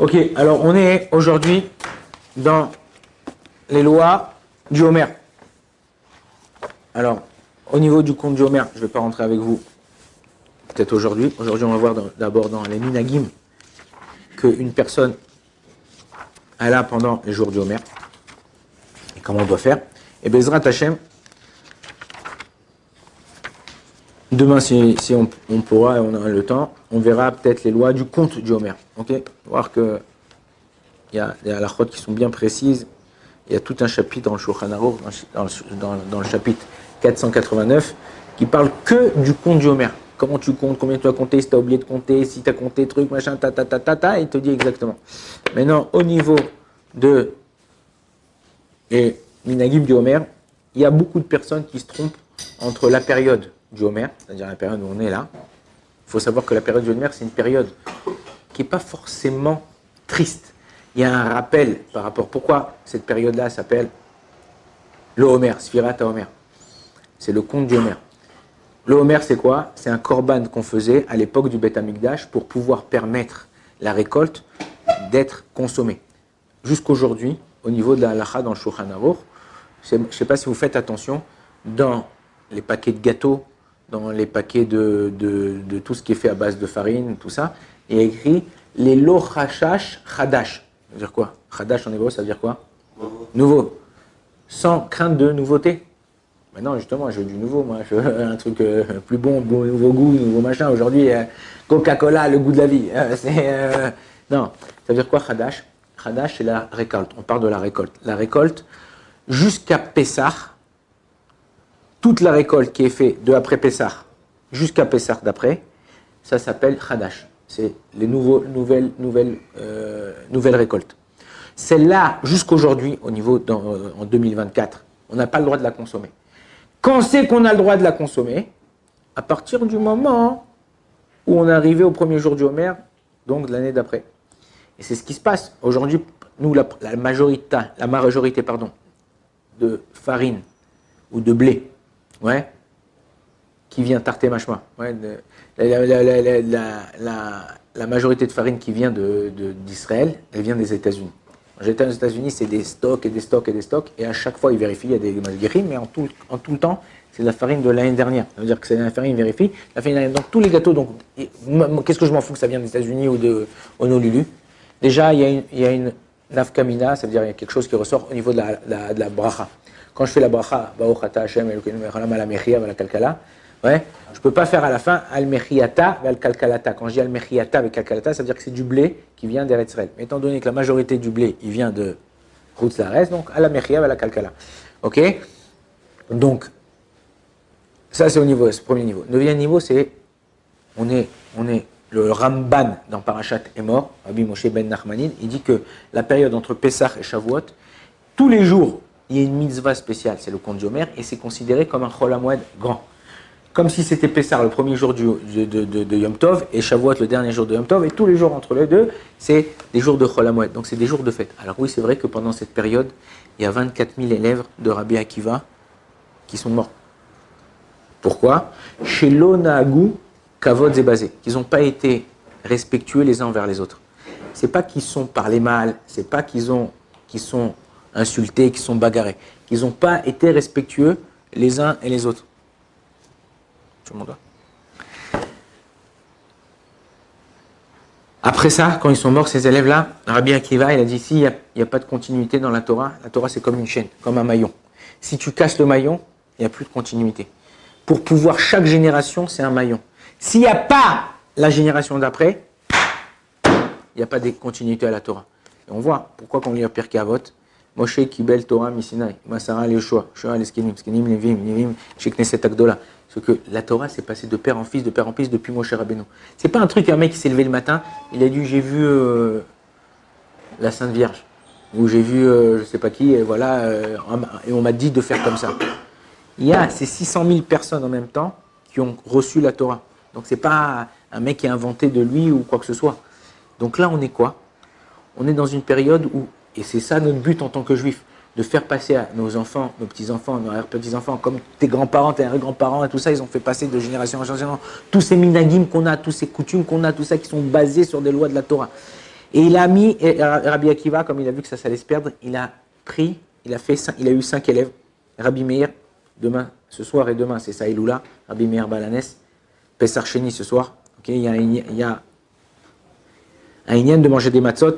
Ok, alors on est aujourd'hui dans les lois du Homer. Alors, au niveau du conte du Homer, je ne vais pas rentrer avec vous peut-être aujourd'hui. Aujourd'hui, on va voir d'abord dans les minagim qu'une personne elle a pendant les jours du Homer et comment on doit faire. Et Bezrat Hashem, demain, si on pourra et on a le temps, on verra peut-être les lois du conte du Homer. Ok, voir que il y a des halakhot qui sont bien précises. Il y a tout un chapitre dans le Shulchan Aruch, dans le chapitre 489, qui parle que du conte du Homer. Comment tu comptes, combien tu as compté, si tu as oublié de compter, si tu as compté truc, machin, il te dit exactement. Maintenant, au niveau de les minagim du Homer, il y a beaucoup de personnes qui se trompent entre la période du Homer, c'est-à-dire la période où on est là. Il faut savoir que la période du Homer, c'est une période qui n'est pas forcément triste. Il y a un rappel par rapport pourquoi cette période-là s'appelle le Homer, Sfirat HaHomer. C'est le conte du Homer. Le Homer, c'est quoi? C'est un korban qu'on faisait à l'époque du Beth Amikdash pour pouvoir permettre la récolte d'être consommée. Jusqu'aujourd'hui, au niveau de la halacha dans le Shulchan Aruch, je ne sais pas si vous faites attention, dans les paquets de gâteaux, dans les paquets de tout ce qui est fait à base de farine, tout ça, il y a écrit les lo chashash chadash. Ça veut dire quoi? Chadash en hébreu, ça veut dire quoi? Nouveau. Sans crainte de nouveauté. Mais non, justement, je veux du nouveau, moi. Je veux un truc plus bon, nouveau goût, nouveau machin. Aujourd'hui, Coca-Cola, le goût de la vie. Non. Ça veut dire quoi, Chadash? Chadash, c'est la récolte. On parle de la récolte. La récolte, jusqu'à Pessah, toute la récolte qui est faite de après Pessah jusqu'à Pessah d'après, ça s'appelle Chadash. C'est les nouvelles récoltes. Celle-là, jusqu'aujourd'hui, au niveau en 2024, on n'a pas le droit de la consommer. Quand c'est qu'on a le droit de la consommer? À partir du moment où on est arrivé au premier jour du Homer, donc de l'année d'après. Et c'est ce qui se passe. Aujourd'hui, nous, la majorité de farine ou de blé, ouais, qui vient tarté machma, ouais, la majorité de farine qui vient d'Israël, elle vient des États-Unis. J'étais aux États-Unis, c'est des stocks et des stocks et des stocks, et à chaque fois ils vérifient, il y a des malguérim, mais en tout le temps, c'est de la farine de l'année dernière. Ça veut dire que c'est la farine vérifie. La farine, donc tous les gâteaux, donc qu'est-ce que je m'en fous que ça vient des États-Unis ou de Honolulu? Déjà, il y a une nafkamina, ça veut dire qu'il y a quelque chose qui ressort au niveau de la bracha. Quand je fais la bracha, Baruch Ata Hashem Elokeinu melech haolam ala mechia vala kalkala, ouais, je ne peux pas faire à la fin al-mechiata val kalkalata. Quand je dis al-mechiata val kalkalata, ça veut dire que c'est du blé qui vient d'Eretz Israël. Mais étant donné que la majorité du blé, il vient de Chutz La'aretz, donc al-mechia val kalkala. Ok? Donc, ça c'est au niveau, ce premier niveau. Le deuxième niveau, c'est, on est le Ramban dans Parashat Emor, Rabbi Moshe ben Nachmanin, il dit que la période entre Pessah et Shavuot, tous les jours, il y a une mitzvah spéciale, c'est le conte du Homer, et c'est considéré comme un Chol HaMoed grand. Comme si c'était Pessah le premier jour de Yom Tov, et Shavuot le dernier jour de Yom Tov, et tous les jours entre les deux, c'est des jours de Chol HaMoed, donc c'est des jours de fête. Alors oui, c'est vrai que pendant cette période, il y a 24 000 élèves de Rabbi Akiva qui sont morts. Pourquoi? Chez l'Onahagu, Kavod Zebazé, qu'ils n'ont pas été respectueux les uns envers les autres. C'est pas qu'ils sont parlé mal, c'est pas qu'ils sont insultés, qu'ils sont bagarrés, qu'ils n'ont pas été respectueux les uns et les autres. Tout le monde va. Après ça, quand ils sont morts, ces élèves-là, Rabbi Akiva, il a dit, s'il n'y a pas de continuité dans la Torah c'est comme une chaîne, comme un maillon. Si tu casses le maillon, il n'y a plus de continuité. Pour pouvoir, chaque génération, c'est un maillon. S'il n'y a pas la génération d'après, il n'y a pas de continuité à la Torah. Et on voit pourquoi quand on lit Pirkei Avot, Moshe Kibel Torah Misinai, Masara Yoshua, Shoah Leskenim, Skenim Levim, Levim, Shekneset Agdola. Parce que la Torah s'est passée de père en fils depuis Moshe Rabbeinu. C'est pas un truc, un mec qui s'est levé le matin, il a dit j'ai vu la Sainte Vierge, ou j'ai vu je sais pas qui, et voilà, et on m'a dit de faire comme ça. Il y a ces 600 000 personnes en même temps qui ont reçu la Torah. Donc c'est pas un mec qui a inventé de lui ou quoi que ce soit. Donc là on est quoi? On est dans une période où, et c'est ça notre but en tant que juifs, de faire passer à nos enfants, nos petits-enfants, nos arrière-petits-enfants, comme tes grands-parents, tes arrière-grands-parents et tout ça, ils ont fait passer de génération en génération tous ces minagim qu'on a, tous ces coutumes qu'on a, tout ça qui sont basés sur des lois de la Torah. Et il a mis, et Rabbi Akiva, comme il a vu que ça allait se perdre, il a eu 5 élèves. Rabbi Meir, demain, ce soir et demain, c'est ça, Iloula. Rabbi Meir Balanes, Pessar Sheni ce soir. Okay, il y a un inyan de manger des matzot,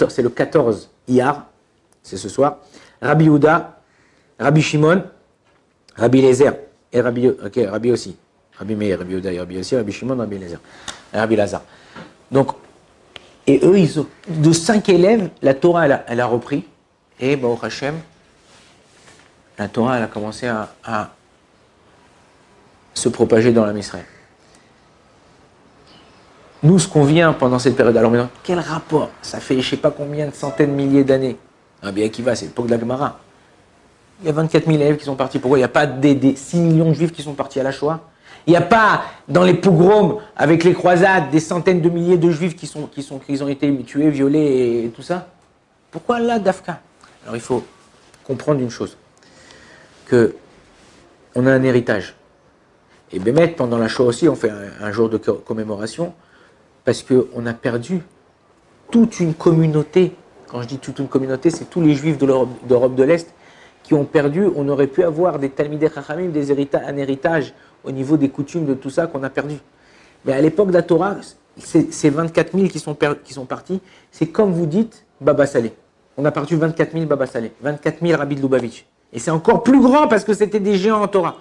c'est le 14 Iyar, c'est ce soir. Rabbi Yehuda, Rabbi Shimon, Rabbi Lezer, et Rabbi aussi. Rabbi Meir, Rabbi Yehuda et Rabbi aussi, Rabbi Shimon, Rabbi Lezer, et Rabbi Lazar. Donc, et eux, de 5 élèves, la Torah, elle a repris. Et Baruch Hashem, la Torah, elle a commencé à se propager dans l'âme Israël. Nous, ce qu'on vient pendant cette période, alors maintenant, quel rapport? Ça fait je ne sais pas combien de centaines de milliers d'années. Rabbi Akiva, c'est l'époque de la Gemara. Il y a 24 000 élèves qui sont partis. Pourquoi il n'y a pas des 6 millions de juifs qui sont partis à la Shoah? Il n'y a pas, dans les pogroms, avec les croisades, des centaines de milliers de juifs qui ont été tués, violés et tout ça? Pourquoi là, Dafka? Alors il faut comprendre une chose, qu'on a un héritage. Et Bémet, pendant la Shoah aussi, on fait un jour de commémoration, parce qu'on a perdu toute une communauté. Quand je dis toute une communauté, c'est tous les juifs d'Europe de l'Est qui ont perdu. On aurait pu avoir des Talmidei Chachamim, un héritage au niveau des coutumes, de tout ça qu'on a perdu. Mais à l'époque de la Torah, ces 24 000 qui sont partis, c'est comme vous dites, Baba Salé. On a perdu 24 000 Baba Salé, 24 000 Rabbi de Lubavitch. Et c'est encore plus grand parce que c'était des géants en Torah.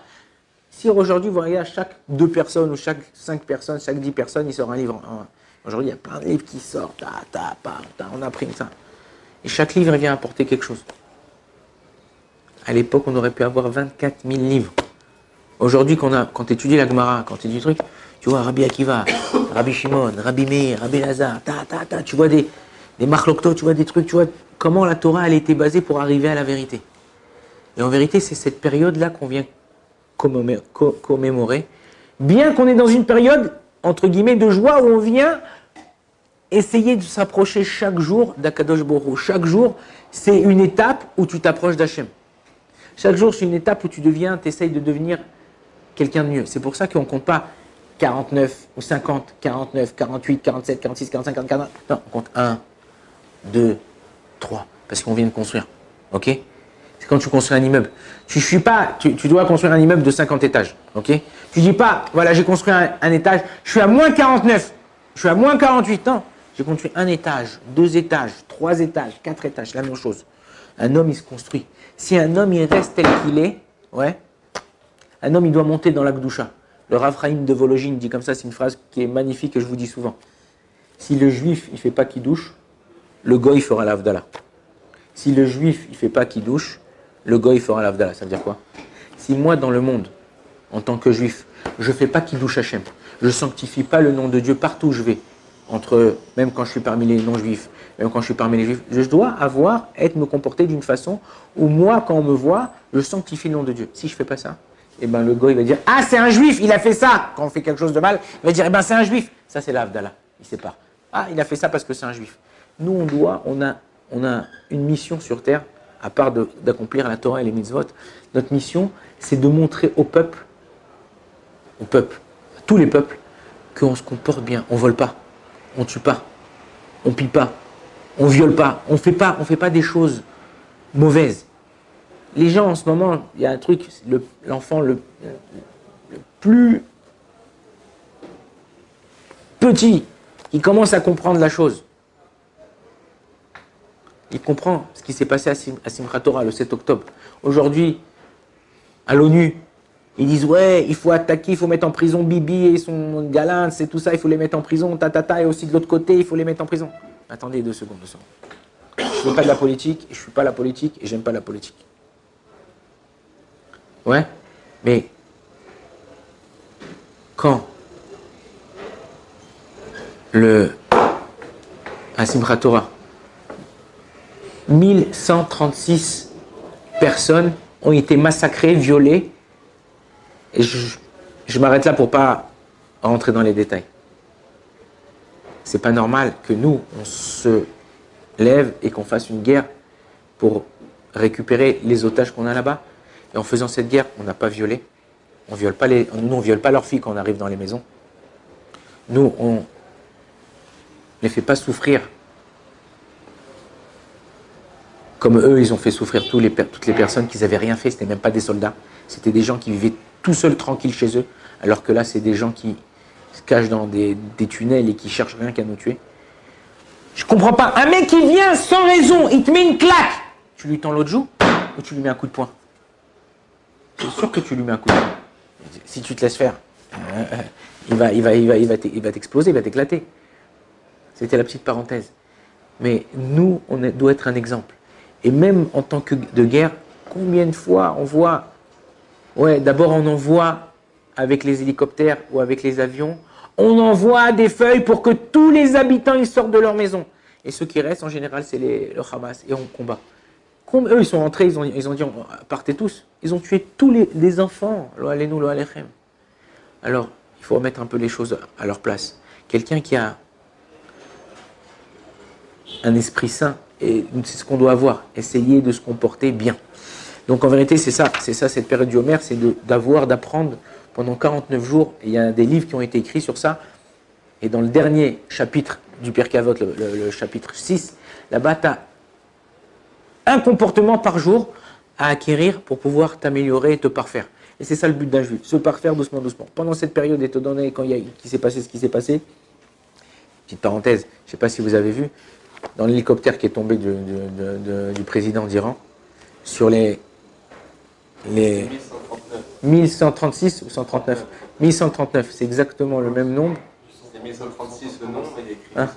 Si aujourd'hui, vous voyez, à chaque 2 personnes ou chaque 5 personnes, chaque 10 personnes, il sort un livre. Aujourd'hui, il y a plein de livres qui sortent. On imprime ça. Et chaque livre vient apporter quelque chose. À l'époque, on aurait pu avoir 24 000 livres. Aujourd'hui, quand tu étudies la Gemara, quand tu étudies des trucs, tu vois Rabbi Akiva, Rabbi Shimon, Rabbi Meir, Rabbi Lazar, tu vois des Machloktot, tu vois des trucs, tu vois comment la Torah elle a été basée pour arriver à la vérité. Et en vérité, c'est cette période-là qu'on vient commémorer, bien qu'on est dans une période, entre guillemets, de joie où on vient essayer de s'approcher chaque jour d'Akadosh Baruch Hu. Chaque jour, c'est une étape où tu t'approches d'Hachem. Chaque jour, c'est une étape où tu essayes de devenir quelqu'un de mieux. C'est pour ça qu'on ne compte pas 49 ou 50, 49, 48, 47, 46, 45, 44. Non, on compte 1, 2, 3, parce qu'on vient de construire. Ok? C'est quand tu construis un immeuble. Tu dois construire un immeuble de 50 étages. Ok? Tu dis pas, voilà, j'ai construit un étage, je suis à moins 49, je suis à moins 48. Non, j'ai construit un étage, 2 étages, 3 étages, 4 étages, la même chose. Un homme, il se construit. Si un homme, il reste tel qu'il est, ouais, un homme, il doit monter dans la Gdusha. Le Rav Chaim de Vologine dit comme ça, c'est une phrase qui est magnifique que je vous dis souvent. Si le juif, il ne fait pas Kiddush, le goy fera l'Avdallah. Si le juif, il ne fait pas Kiddush, le goy fera l'Avdallah. Ça veut dire quoi? Si moi, dans le monde, en tant que juif, je ne fais pas Kiddush Hashem, je ne sanctifie pas le nom de Dieu partout où je vais, même quand je suis parmi les non-juifs, même quand je suis parmi les juifs, je dois me comporter d'une façon où moi, quand on me voit, je sanctifie le nom de Dieu. Si je ne fais pas ça, eh ben, le goy va dire « Ah, c'est un juif, il a fait ça !» Quand on fait quelque chose de mal, il va dire « Eh ben, c'est un juif !» Ça, c'est l'Avdallah. Il sépare. « Ah, il a fait ça parce que c'est un juif. » Nous, on a une mission sur terre, à part d'accomplir la Torah et les mitzvot. Notre mission, c'est de montrer au peuple, à tous les peuples, qu'on se comporte bien. On ne vole pas, on ne tue pas, on ne pille pas, on ne viole pas, on fait pas des choses mauvaises. Les gens, en ce moment, il y a un truc, l'enfant le plus petit, il commence à comprendre la chose. Il comprend ce qui s'est passé à Simchat Torah le 7 octobre. Aujourd'hui, à l'ONU, ils disent « Ouais, il faut attaquer, il faut mettre en prison Bibi et son galin, c'est tout ça, il faut les mettre en prison, et aussi de l'autre côté, il faut les mettre en prison. » Attendez 2 secondes. Je ne veux pas de la politique, je ne suis pas la politique et j'aime pas la politique. Ouais, mais quand à Simchat Torah, 1136 personnes ont été massacrées, violées, et je m'arrête là pour ne pas rentrer dans les détails. C'est pas normal que nous, on se lève et qu'on fasse une guerre pour récupérer les otages qu'on a là-bas. Et en faisant cette guerre, on n'a pas violé. On viole pas on viole pas leurs filles quand on arrive dans les maisons. Nous, on ne les fait pas souffrir Comme eux, ils ont fait souffrir toutes les personnes qui n'avaient rien fait, ce n'étaient même pas des soldats. C'était des gens qui vivaient tout seuls, tranquilles chez eux. Alors que là, c'est des gens qui se cachent dans des tunnels et qui cherchent rien qu'à nous tuer. Je comprends pas. Un mec qui vient sans raison, il te met une claque. Tu lui tends l'autre joue ou tu lui mets un coup de poing? C'est sûr que tu lui mets un coup de poing. Si tu te laisses faire, il va t'exploser, il va t'éclater. C'était la petite parenthèse. Mais nous, doit être un exemple. Et même en tant que de guerre, combien de fois on voit, d'abord on envoie avec les hélicoptères ou avec les avions, on envoie des feuilles pour que tous les habitants ils sortent de leur maison. Et ceux qui restent, en général, c'est le Hamas. Et on combat. Comme eux, ils sont rentrés, ils ont dit, partez tous. Ils ont tué tous les enfants. Lo alenu, lo alechem. Alors, il faut remettre un peu les choses à leur place. Quelqu'un qui a un esprit sain, et c'est ce qu'on doit avoir, essayer de se comporter bien. Donc en vérité, c'est ça cette période du Homer, c'est d'apprendre pendant 49 jours. Et il y a des livres qui ont été écrits sur ça. Et dans le dernier chapitre du Pirkei Avot, le chapitre 6, là-bas, tu as un comportement par jour à acquérir pour pouvoir t'améliorer et te parfaire. Et c'est ça le but d'un juif, se parfaire doucement, doucement. Pendant cette période, étant donné qu'il s'est passé ce qui s'est passé, petite parenthèse, je ne sais pas si vous avez vu, dans l'hélicoptère qui est tombé du président d'Iran, sur les 1136 ou 139 1139, c'est exactement le même nombre. C'est 1136 le nombre, il y a écrit 1139.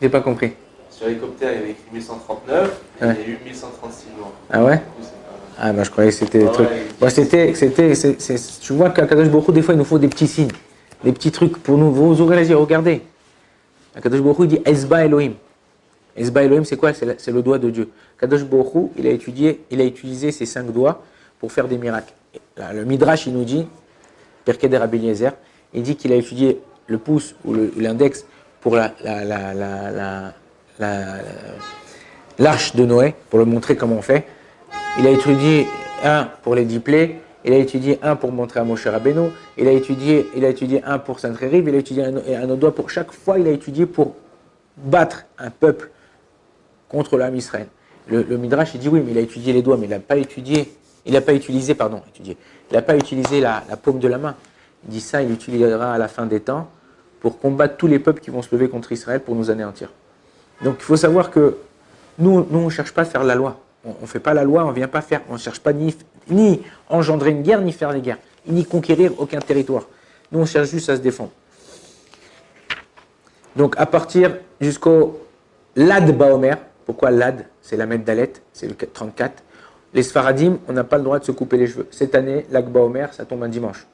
J'ai pas compris. Sur l'hélicoptère, il y avait écrit 1139, et il y a eu 1136 morts. Ah ouais? Ah bah je croyais que c'était des trucs. Bah, tu vois qu'Akadosh Baruch Hu, des fois, il nous faut des petits signes, des petits trucs pour nous. Vous ouvrez les yeux, regardez. Akadosh Baruch Hu, il dit Esba Elohim. Esba Elohim, c'est quoi? C'est le doigt de Dieu. Akadosh Baruch Hu, il a utilisé ses 5 doigts pour faire des miracles. Là, le Midrash, il nous dit, Pirkei de Rabbi Eliezer, il dit qu'il a étudié le pouce ou l'index pour l'arche de Noé, pour le montrer comment on fait. Il a étudié un pour les 10 plaies, il a étudié un pour montrer à Moshe Rabbeinu, il a étudié un pour Sainte-Rérive, il a étudié un autre doigt pour chaque fois, il a étudié pour battre un peuple contre l'âme Israël. Le Midrash, il dit oui, mais il a étudié les doigts, mais il n'a pas utilisé la paume de la main. Il dit ça, il l'utilisera à la fin des temps pour combattre tous les peuples qui vont se lever contre Israël pour nous anéantir. Donc il faut savoir que nous on ne cherche pas à faire la loi. On ne fait pas la loi, on ne cherche pas ni engendrer une guerre, ni faire des guerres, ni conquérir aucun territoire. Nous, on cherche juste à se défendre. Donc à partir jusqu'au Lad Baomer, pourquoi Lad? C'est la Med Dalet, c'est le 34. Les Sfaradim, on n'a pas le droit de se couper les cheveux. Cette année, Lag Baomer, ça tombe un dimanche.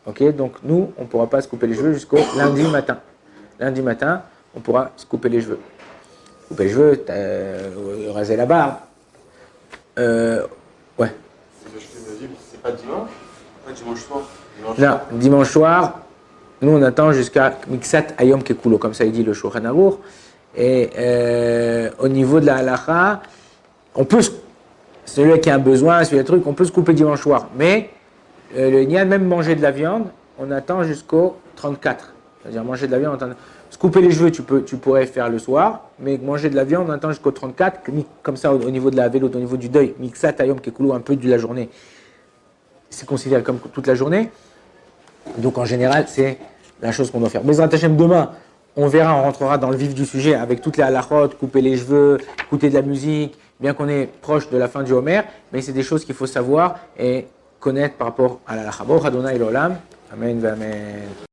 Ok, donc nous, on ne pourra pas se couper les cheveux jusqu'au lundi matin. Lundi matin, on pourra se couper les cheveux. Couper les cheveux, raser la barbe. Ouais. C'est pas dimanche? Pas dimanche soir. Non, dimanche soir, nous on attend jusqu'à Miksat Ayom Kekulo, comme ça il dit le Shulchan Aruch. Et au niveau de la halacha, on peut, celui qui a un besoin, celui qui a un truc, on peut se couper dimanche soir. Mais il y a même manger de la viande, on attend jusqu'au 34. C'est-à-dire manger de la viande, se couper les cheveux, tu pourrais faire le soir, mais manger de la viande, on attend jusqu'au 34, comme ça au niveau de la vélo, au niveau du deuil, Miksat Ayom Kekulo, un peu de la journée. C'est considéré comme toute la journée. Donc en général, c'est la chose qu'on doit faire. Mais Hashem, demain, on verra, on rentrera dans le vif du sujet avec toutes les halachot, couper les cheveux, écouter de la musique, bien qu'on est proche de la fin du Homer, mais c'est des choses qu'il faut savoir et connaître par rapport à la halakha. Baruch Adonai l'olam. Amen, amen.